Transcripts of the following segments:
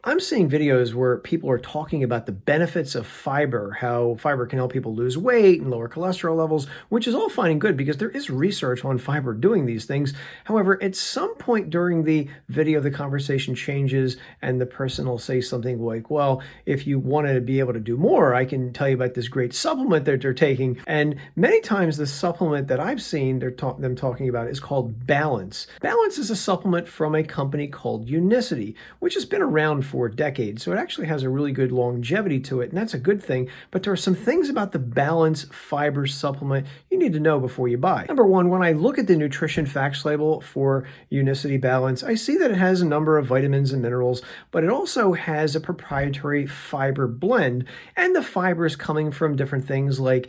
I'm seeing videos where people are talking about the benefits of fiber, how fiber can help people lose weight and lower cholesterol levels, which is all fine and good because there is research on fiber doing these things. However, at some point during the video, the conversation changes and the person will say something like, well, if you want to be able to do more, I can tell you about this great supplement that they're taking. And many times the supplement that I've seen them talking about is called Balance. Balance is a supplement from a company called Unicity, which has been around for decades. So it actually has a really good longevity to it, and that's a good thing. But there are some things about the Balance fiber supplement you need to know before you buy. Number one, when I look at the nutrition facts label for Unicity Balance, I see that it has a number of vitamins and minerals, but it also has a proprietary fiber blend, and the fiber is coming from different things like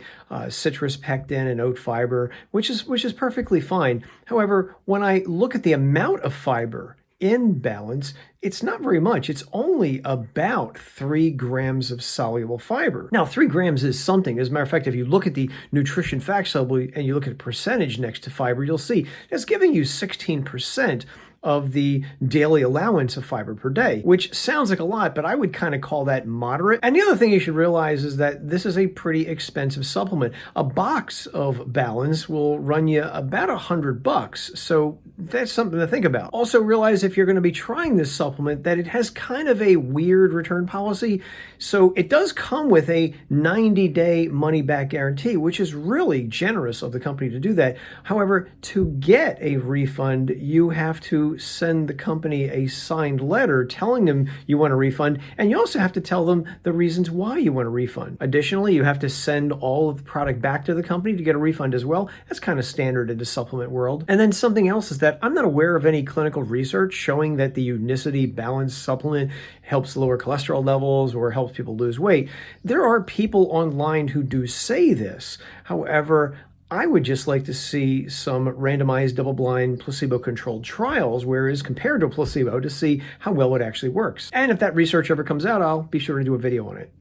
citrus pectin and oat fiber, which is perfectly fine. However, when I look at the amount of fiber in Balance, it's not very much. It's only about 3 grams of soluble fiber. Now, 3 grams is something. As a matter of fact, if you look at the nutrition facts label and you look at the percentage next to fiber, you'll see it's giving you 16% of the daily allowance of fiber per day, which sounds like a lot, but I would kind of call that moderate. And the other thing you should realize is that this is a pretty expensive supplement. A box of Balance will run you about $100, so that's something to think about. Also realize if you're going to be trying this supplement that it has kind of a weird return policy. So it does come with a 90-day money-back guarantee, which is really generous of the company to do that. However, to get a refund, you have to send the company a signed letter telling them you want a refund, and you also have to tell them the reasons why you want a refund. Additionally, you have to send all of the product back to the company to get a refund as well. That's kind of standard in the supplement world. And then something else is that I'm not aware of any clinical research showing that the Unicity Balance supplement helps lower cholesterol levels or helps people lose weight. There are people online who do say this. However, I would just like to see some randomized double-blind placebo-controlled trials, whereas compared to a placebo, to see how well it actually works. And if that research ever comes out, I'll be sure to do a video on it.